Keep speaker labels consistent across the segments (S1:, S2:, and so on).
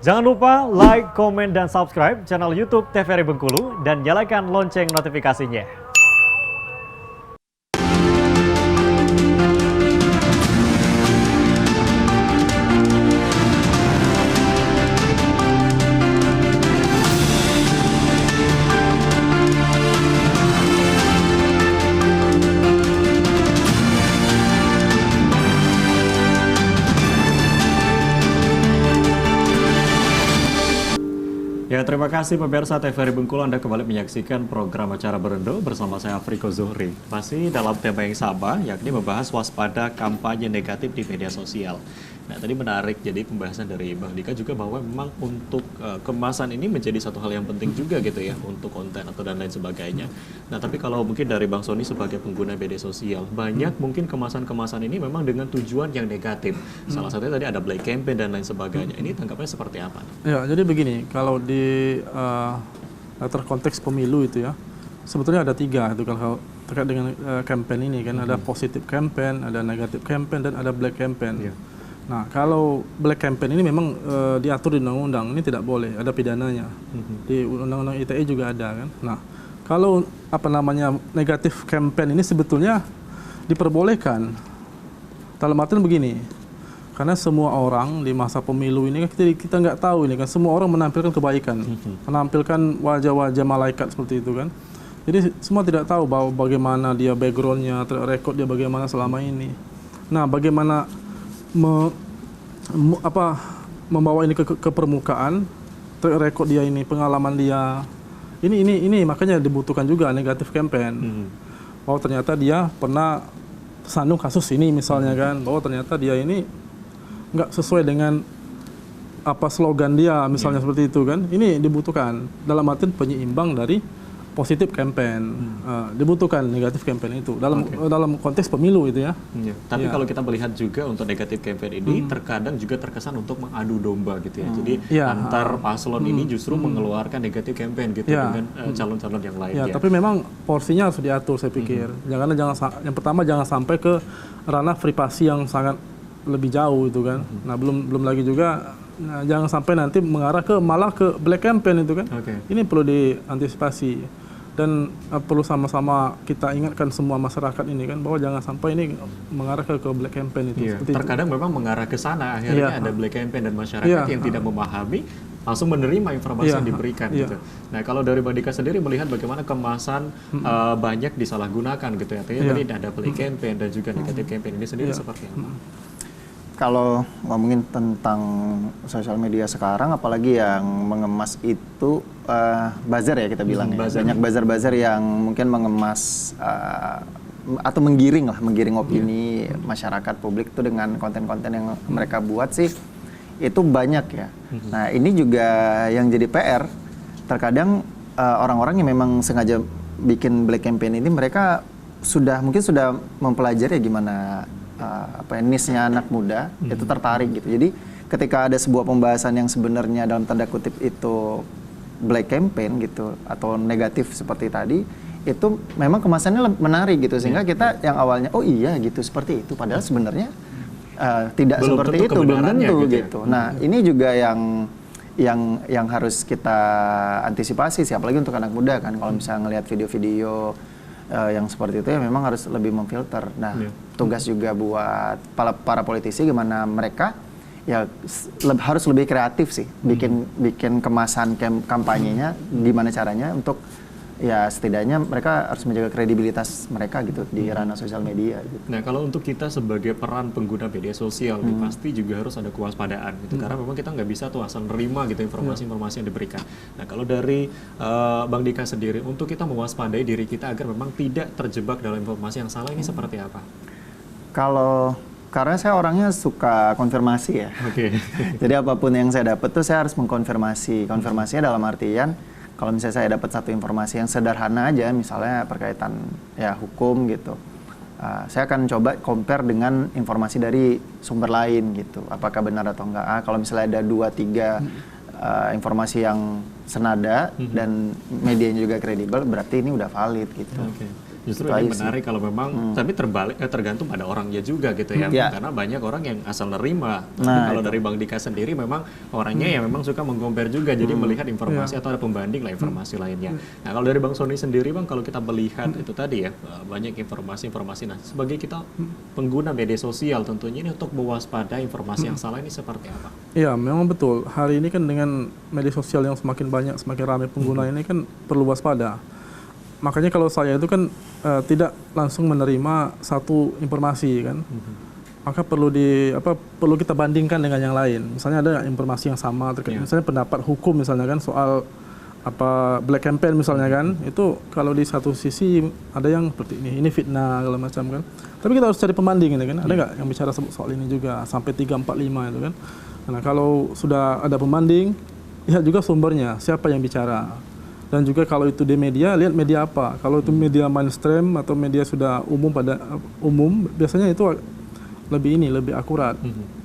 S1: Jangan lupa like, komen, dan subscribe channel YouTube TVRI Bengkulu dan nyalakan lonceng notifikasinya. Ya, terima kasih pemirsa TVRI Bengkulu, Anda kembali menyaksikan program acara Berendo bersama saya Afriko Zuhri. Masih dalam tema yang sama, yakni membahas waspada kampanye negatif di media sosial. Nah, tadi menarik, jadi pembahasan dari Bang Dika juga bahwa memang untuk kemasan ini menjadi satu hal yang penting juga gitu ya, untuk konten atau dan lain sebagainya. Nah, tapi kalau mungkin dari Bang Sony sebagai pengguna media sosial, banyak mungkin kemasan-kemasan ini memang dengan tujuan yang negatif. Salah satunya tadi ada black campaign dan lain sebagainya. Ini tanggapannya seperti apa?
S2: Ya, jadi begini, kalau di latar konteks pemilu itu ya, sebetulnya ada 3 itu kalau terkait dengan campaign ini kan, ada positif campaign, ada negatif campaign, dan ada black campaign. Nah, kalau black campaign ini memang diatur di undang-undang, ini tidak boleh, ada pidananya. Di undang-undang ITE juga ada kan. Nah, kalau negatif campaign ini sebetulnya diperbolehkan. Dalam artian begini, karena semua orang di masa pemilu ini kita nggak tahu ini kan, semua orang menampilkan kebaikan, menampilkan wajah-wajah malaikat seperti itu kan. Jadi semua tidak tahu bahwa bagaimana dia backgroundnya, record dia bagaimana selama ini. Nah, bagaimana membawa ini ke permukaan, record dia ini, pengalaman dia, ini makanya dibutuhkan juga negatif campaign. Bahwa ternyata dia pernah tersandung kasus ini misalnya kan, bahwa ternyata dia ini nggak sesuai dengan slogan dia misalnya seperti itu kan. Ini dibutuhkan dalam artian penyeimbang dari positif campaign. Dibutuhkan negatif campaign itu dalam konteks pemilu itu ya.
S1: Tapi kalau kita melihat juga untuk negatif campaign ini terkadang juga terkesan untuk mengadu domba gitu ya. Jadi antar paslon ini justru mengeluarkan negatif campaign gitu dengan calon-calon yang lainnya.
S2: Tapi memang porsinya harus diatur saya pikir. Yang pertama jangan sampai ke ranah privasi yang sangat lebih jauh itu kan. Nah, belum lagi juga jangan sampai nanti mengarah malah ke black campaign itu kan. Ini perlu diantisipasi. Dan perlu sama-sama kita ingatkan semua masyarakat ini kan, bahwa jangan sampai ini mengarah ke black campaign itu.
S1: Terkadang memang mengarah ke sana, akhirnya ada black campaign dan masyarakat yang tidak memahami langsung menerima informasi yang diberikan gitu. Nah, kalau dari Bang Dika sendiri melihat bagaimana kemasan banyak disalahgunakan gitu ya. Tadi ada black campaign dan juga negatif campaign ini sendiri seperti apa?
S3: Kalau ngomongin tentang sosial media sekarang, apalagi yang mengemas itu buzzer ya kita bilang ya. Banyak buzzer-buzzer yang mungkin mengemas atau menggiring opini masyarakat publik itu dengan konten-konten yang mereka buat sih itu banyak ya. Nah, ini juga yang jadi PR. Terkadang orang-orang yang memang sengaja bikin black campaign ini mereka mungkin sudah mempelajari gimana niche-nya anak muda itu tertarik gitu. Jadi ketika ada sebuah pembahasan yang sebenarnya dalam tanda kutip itu black campaign gitu atau negatif seperti tadi, itu memang kemasannya menarik gitu sehingga kita yang awalnya oh iya gitu seperti itu, padahal sebenarnya tidak belum seperti itu, belum tentu gitu. Nah, ini juga yang harus kita antisipasi sih, apalagi untuk anak muda kan, kalau misalnya ngelihat video-video yang seperti itu ya memang harus lebih memfilter. Nah, tugas juga buat para politisi gimana mereka ya harus lebih kreatif sih, bikin kemasan kampanyenya gimana caranya untuk ya setidaknya mereka harus menjaga kredibilitas mereka gitu di ranah sosial media gitu.
S1: Nah, kalau untuk kita sebagai peran pengguna media sosial pasti juga harus ada kewaspadaan gitu, karena memang kita nggak bisa tuh asal nerima gitu informasi-informasi yang diberikan. Nah, kalau dari Bang Dika sendiri, untuk kita mewaspadai diri kita agar memang tidak terjebak dalam informasi yang salah ini seperti apa?
S3: Karena saya orangnya suka konfirmasi ya. Jadi apapun yang saya dapat tuh saya harus mengkonfirmasi. Konfirmasinya dalam artian kalau misalnya saya dapat satu informasi yang sederhana aja, misalnya berkaitan ya hukum gitu, saya akan coba compare dengan informasi dari sumber lain gitu, apakah benar atau enggak. Kalau misalnya ada 2-3 informasi yang senada dan medianya juga kredibel, berarti ini udah valid gitu.
S1: Justru
S3: Itu
S1: ini
S3: aja sih.
S1: menarik kalau memang, tapi tergantung pada orangnya juga gitu ya.
S3: Ya.
S1: Karena banyak orang yang asal nerima. Tapi
S3: Nah,
S1: kalau dari Bang Dika sendiri memang orangnya yang memang suka mengcompare juga, jadi melihat informasi atau ada pembanding lah informasi lainnya. Nah kalau dari Bang Sony sendiri Bang, kalau kita melihat itu tadi ya, banyak informasi-informasi. Nah sebagai kita pengguna media sosial tentunya ini untuk mewaspadai informasi yang salah ini seperti apa?
S2: Iya, memang betul. Hari ini kan dengan media sosial yang semakin banyak, semakin ramai pengguna ini kan perlu waspada. Makanya kalau saya itu kan tidak langsung menerima satu informasi kan, maka perlu kita bandingkan dengan yang lain. Misalnya ada informasi yang sama terkait, misalnya pendapat hukum misalnya kan soal black campaign misalnya kan, itu kalau di satu sisi ada yang seperti ini fitnah segala macam kan. Tapi kita harus cari pembanding ini kan, ada nggak yang bicara soal ini juga sampai 3, 4, 5 itu kan. Nah kalau sudah ada pembanding, lihat juga sumbernya, siapa yang bicara. Dan juga kalau itu di media, lihat media apa. Kalau itu media mainstream atau media sudah umum, biasanya itu lebih akurat.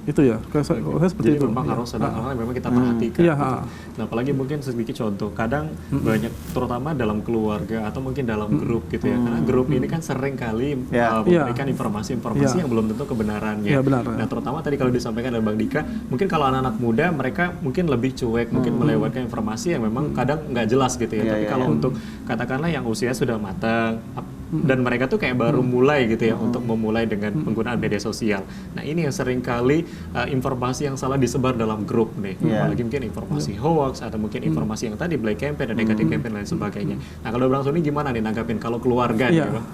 S2: Itu ya, saya seperti
S1: Jadi
S2: itu.
S1: memang harus ada hal yang memang kita perhatikan.
S2: Iya,
S1: gitu. Nah, apalagi mungkin sedikit contoh, kadang banyak terutama dalam keluarga atau mungkin dalam grup gitu ya. Karena grup ini kan sering kali memberikan informasi-informasi yang belum tentu kebenarannya.
S2: Iya, benar.
S1: Nah, terutama tadi kalau disampaikan oleh Bang Dika, mungkin kalau anak-anak muda mereka mungkin lebih cuek, mungkin melewatkan informasi yang memang kadang nggak jelas gitu ya. Tapi kalau untuk katakanlah yang usia sudah matang dan mereka tuh kayak baru mulai gitu ya untuk memulai dengan penggunaan media sosial. Nah, ini yang sering kali informasi yang salah disebar dalam grup nih. Apalagi mungkin informasi hoax atau mungkin informasi yang tadi black campaign dan negatif campaign dan lain sebagainya. Nah, kalau Bang Sony gimana nih nanggapin kalau keluarga nih, Bang?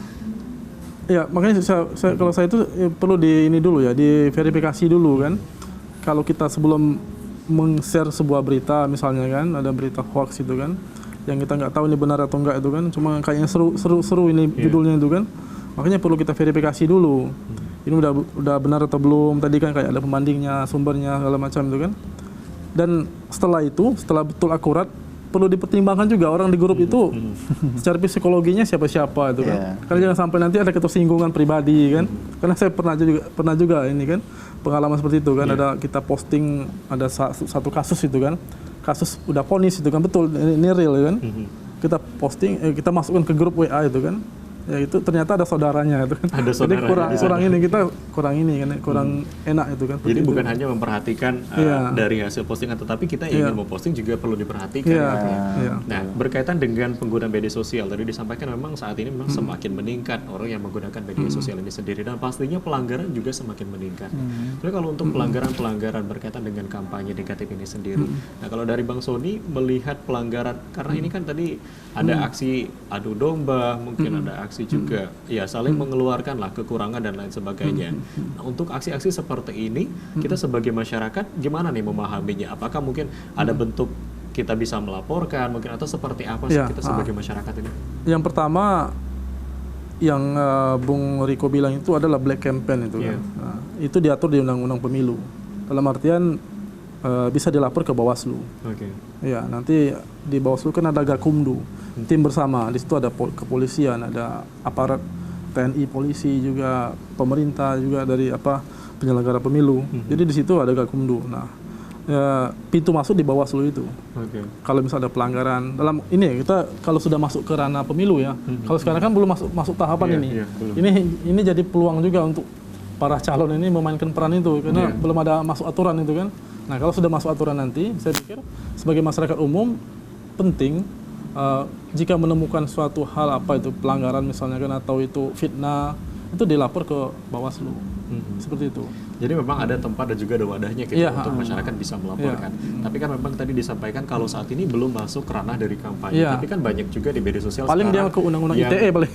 S2: Ya, makanya kalau saya itu perlu ini dulu ya, diverifikasi dulu kan. Kalau kita sebelum meng-share sebuah berita misalnya kan, ada berita hoax itu kan, yang kita nggak tahu ini benar atau enggak itu kan, cuma kayaknya seru ini judulnya itu kan, makanya perlu kita verifikasi dulu. Ini udah benar atau belum, tadi kan kayak ada pembandingnya, sumbernya, segala macam itu kan. Dan setelah betul akurat, perlu dipertimbangkan juga orang di grup itu secara psikologinya siapa-siapa itu kan. Karena jangan sampai nanti ada ketersinggungan pribadi kan. Karena saya pernah juga ini kan, pengalaman seperti itu kan, ada kita posting ada satu kasus itu kan. Kasus udah vonis itu kan, betul ini real kan. Kita posting, kita masukkan ke grup WA itu kan. Ya itu ternyata ada saudaranya itu kan.
S1: Ada saudaranya.
S2: Jadi kurang enak itu kan.
S1: Jadi bukan hanya memperhatikan dari hasil postingan, tetapi kita ingin memposting juga perlu diperhatikan. Nah, berkaitan dengan pengguna media sosial, tadi disampaikan memang saat ini memang semakin meningkat orang yang menggunakan media sosial ini sendiri, dan pastinya pelanggaran juga semakin meningkat. Tapi kalau untuk pelanggaran berkaitan dengan kampanye negatif ini sendiri, nah kalau dari Bang Sony melihat pelanggaran, karena ini kan tadi ada aksi adu domba, mungkin ada aksi juga ya saling mengeluarkan lah kekurangan dan lain sebagainya. Nah, untuk aksi-aksi seperti ini kita sebagai masyarakat gimana nih memahaminya? Apakah mungkin ada bentuk kita bisa melaporkan mungkin, atau seperti apa sih kita sebagai masyarakat ini? Yang
S2: pertama yang Bung Riko bilang itu adalah black campaign itu kan. Nah, itu diatur di Undang-Undang Pemilu. Dalam artian bisa dilapor ke Bawaslu. Ya, nanti di Bawaslu kan ada Gakumdu, tim bersama. Di situ ada kepolisian, ada aparat TNI, polisi juga, pemerintah juga dari penyelenggara pemilu. Jadi di situ ada Gakumdu. Nah, pintu masuk di Bawaslu itu. Kalau misalnya ada pelanggaran dalam ini, kita kalau sudah masuk ke ranah pemilu ya. Kalau sekarang kan belum masuk tahapan ini. Ini jadi peluang juga untuk para calon ini memainkan peran itu karena belum ada masuk aturan itu kan. Nah, kalau sudah masuk aturan nanti, saya pikir sebagai masyarakat umum penting jika menemukan suatu hal pelanggaran misalnya kan, atau itu fitnah, itu dilapor ke Bawaslu. Seperti itu.
S1: Jadi memang ada tempat dan juga ada wadahnya gitu untuk masyarakat bisa melaporkan. Tapi kan memang tadi disampaikan kalau saat ini belum masuk ranah dari kampanye. Tapi kan banyak juga di media sosial
S2: paling
S1: sekarang.
S2: Dia ke undang-undang ITE paling.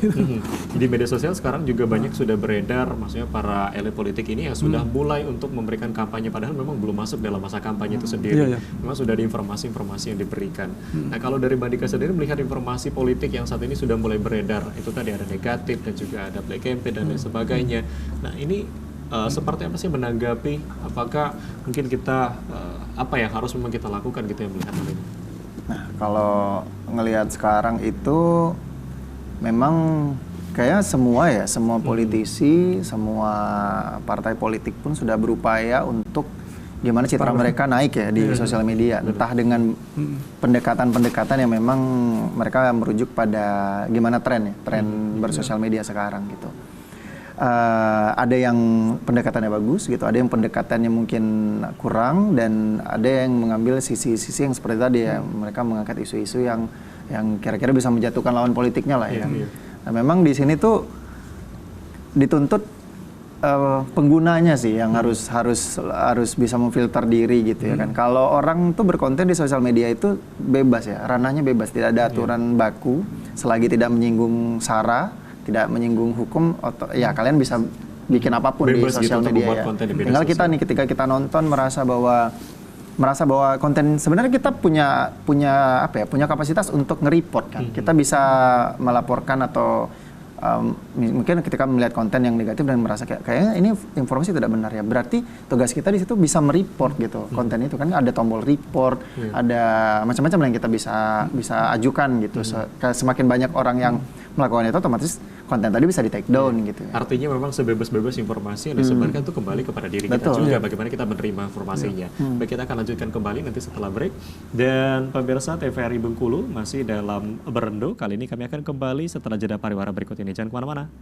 S1: Di media sosial sekarang juga banyak sudah beredar, maksudnya para elit politik ini yang sudah mulai untuk memberikan kampanye, padahal memang belum masuk dalam masa kampanye itu sendiri. Memang sudah ada informasi-informasi yang diberikan. Nah, kalau dari Mbak Dika sendiri melihat informasi politik yang saat ini sudah mulai beredar, itu tadi ada negatif dan juga ada black campaign dan lain sebagainya. Nah, ini seperti apa sih menanggapi? Apakah mungkin kita apa yang harus memang kita lakukan gitu yang melihat hal ini?
S3: Nah, kalau ngelihat sekarang itu memang kayaknya semua politisi, semua partai politik pun sudah berupaya untuk gimana citra mereka naik ya di sosial media, entah dengan pendekatan-pendekatan yang memang mereka merujuk pada gimana tren bersosial media sekarang gitu. Ada yang pendekatannya bagus gitu, ada yang pendekatannya mungkin kurang, dan ada yang mengambil sisi-sisi yang seperti tadi ya, mereka mengangkat isu-isu yang kira-kira bisa menjatuhkan lawan politiknya lah ya. Nah, memang di sini tuh dituntut penggunanya sih yang harus bisa memfilter diri gitu ya kan. Kalau orang tuh berkonten di sosial media itu bebas ya, ranahnya bebas, tidak ada aturan baku selagi tidak menyinggung sara, tidak menyinggung hukum, ya kalian bisa bikin apapun
S1: bebas
S3: di sosial
S1: gitu
S3: media ya. Tinggal kita nih ketika kita nonton merasa bahwa konten sebenarnya kita punya kapasitas untuk nge-report kan. Kita bisa melaporkan atau mungkin ketika melihat konten yang negatif dan merasa kayaknya ini informasi tidak benar ya, berarti tugas kita di situ bisa mereport gitu konten itu kan, ada tombol report, ada macam-macam yang kita bisa ajukan gitu. Semakin banyak orang yang melakukan itu, otomatis konten tadi bisa di take down gitu.
S1: Artinya memang sebebas-bebas informasi yang disebarkan itu kembali kepada diri kita juga, bagaimana kita menerima informasinya. Baik, kita akan lanjutkan kembali nanti setelah break. Dan pemirsa TVRI Bengkulu masih dalam Berendo. Kali ini kami akan kembali setelah jeda pariwara berikut ini. Jangan kemana-mana.